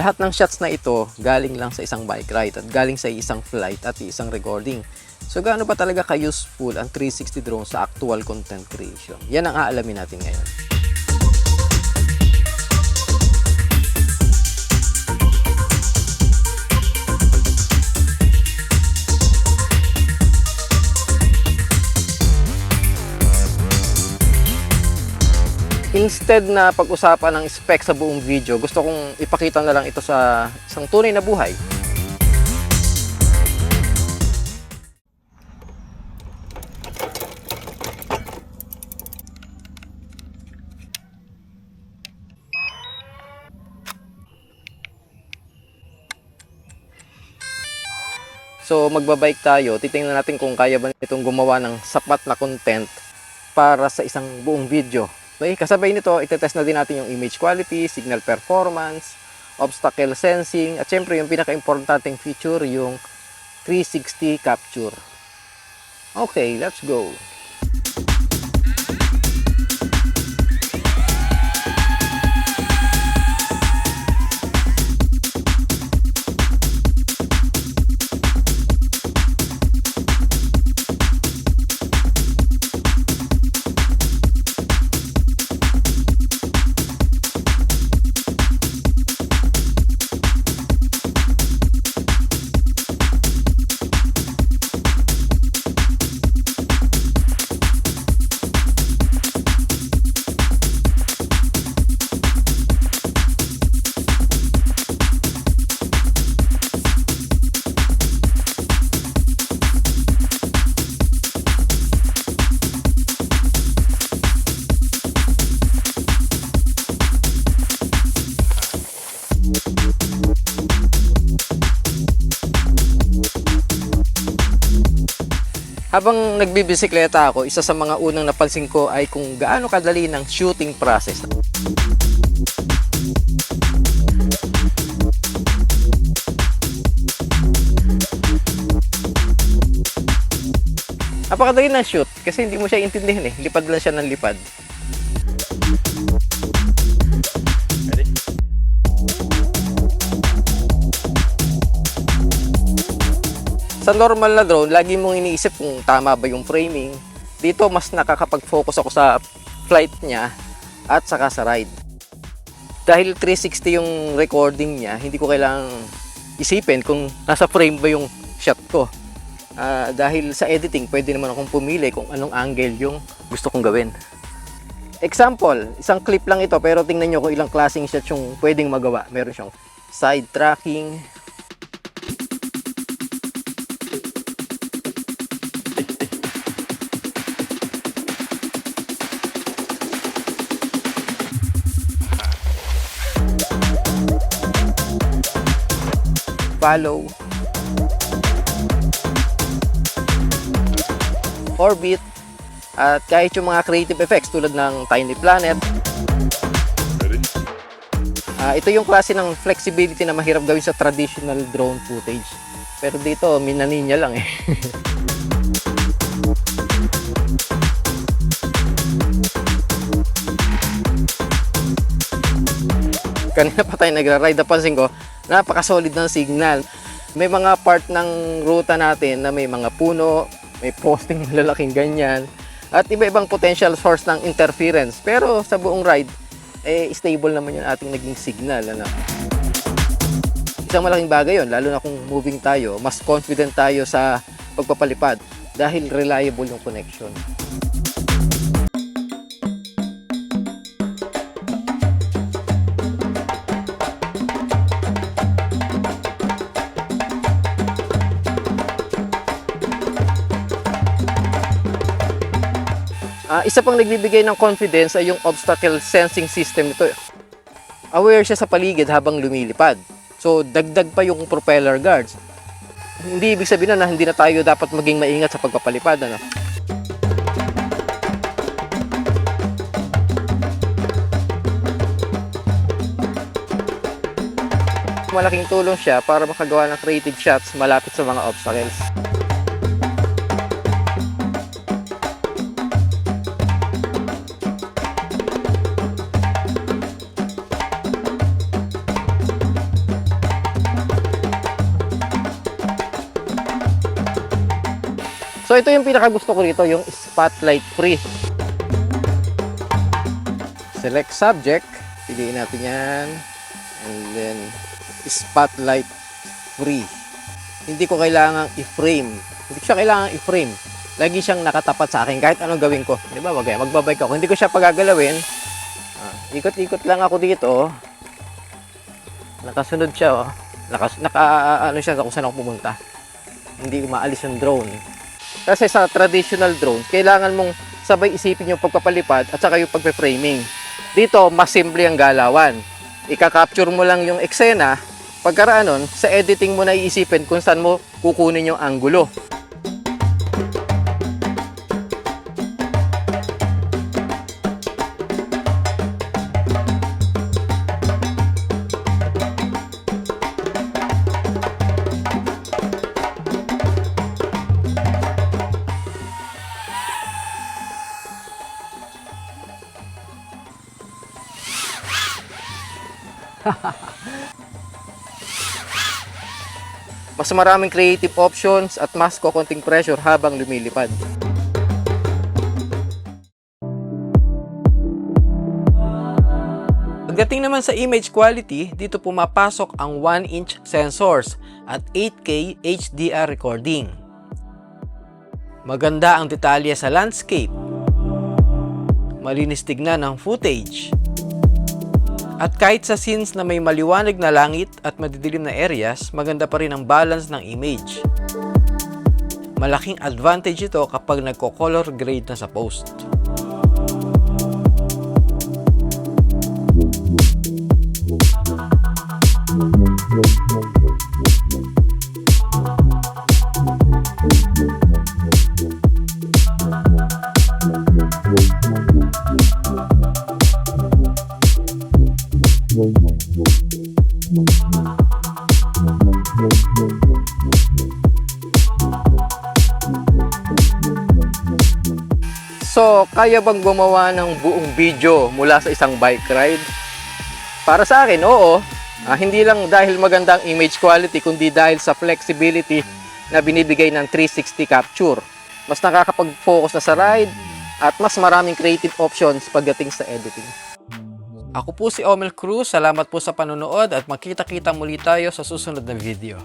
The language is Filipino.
Lahat ng shots na ito galing lang sa isang bike ride at galing sa isang flight at isang recording. So gaano ba talaga ka-useful ang 360 drone sa actual content creation? Yan ang aalamin natin ngayon. Instead na pag-usapan ng specs sa buong video, gusto kong ipakita na lang ito sa isang tunay na buhay. So magbabike tayo, titingnan natin kung kaya ba nitong gumawa ng sapat na content para sa isang buong video. Okay, kasabay nito, itetest na din natin yung image quality, signal performance, obstacle sensing, at syempre yung pinaka-importanting feature, yung 360 capture. Okay, let's go! Habang nagbibisikleta ako, isa sa mga unang napansin ko ay kung gaano kadali ng shooting process. Napakadali ng shoot kasi hindi mo siya intindihin eh. Lipad lang siya ng lipad. Sa normal na drone, lagi mong iniisip kung tama ba yung framing. Dito, mas nakakapag-focus ako sa flight niya at saka sa ride. Dahil 360 yung recording niya, hindi ko kailangang isipin kung nasa frame ba yung shot ko. Dahil sa editing, pwede naman akong pumili kung anong angle yung gusto kong gawin. Example, isang clip lang ito pero tingnan nyo kung ilang klaseng shot yung pwedeng magawa. Meron siyang side tracking, follow, orbit, at kahit yung mga creative effects tulad ng tiny planet. Ito yung klase ng flexibility na mahirap gawin sa traditional drone footage. Pero dito, minaninya lang eh. Kanina pa tayo nagra-ride, napansin ko, napaka-solid ng signal. May mga part ng ruta natin na may mga puno, may posting malalaking ganyan, at iba-ibang potential source ng interference. Pero sa buong ride, stable naman yung ating naging signal. Ano? Isang malaking bagay yun, lalo na kung moving tayo, mas confident tayo sa pagpapalipad dahil reliable yung connection. Isa pang nagbibigay ng confidence ay yung obstacle sensing system nito. Aware siya sa paligid habang lumilipad. So, dagdag pa yung propeller guards. Hindi ibig sabihin na hindi na tayo dapat maging maingat sa pagpapalipad. Ano? Malaking tulong siya para makagawa ng creative shots malapit sa mga obstacles. So ito yung pinakagusto ko rito, yung spotlight free. Select subject, piliin natin yan, and then spotlight free. Hindi ko kailangang i-frame. Hindi ko siya kailangang i-frame. Lagi siyang nakatapat sa akin kahit anong gawin ko. Di ba? Magbabike ako. Hindi ko siya pagagalawin. Ikot-ikot lang ako dito. Nakasunod siya. Oh. Ano siya kung saan ako pumunta. Hindi umaalis yung drone. Kasi sa traditional drone, kailangan mong sabay isipin yung pagpapalipad at saka yung pagpe-framing. Dito, mas simple ang galawan. Ika-capture mo lang yung eksena. Pagkaraan nun, sa editing mo na iisipin kung saan mo kukunin yung anggulo. Mas maraming creative options at mas kokonting pressure habang lumilipad. Pagdating naman sa image quality, dito pumapasok ang 1-inch sensors at 8K HDR recording. Maganda ang detalye sa landscape. Malinis tignan ang footage. At kahit sa scenes na may maliwanag na langit at madidilim na areas, maganda pa rin ang balance ng image. Malaking advantage ito kapag nagko-color grade na sa post. So, kaya bang gumawa ng buong video mula sa isang bike ride? Para sa akin, oo. Hindi lang dahil magandang image quality, kundi dahil sa flexibility na binibigay ng 360 capture. Mas nakakapag-focus na sa ride at mas maraming creative options pagdating sa editing. Ako po si Omel Cruz. Salamat po sa panonood at magkita-kita muli tayo sa susunod na video.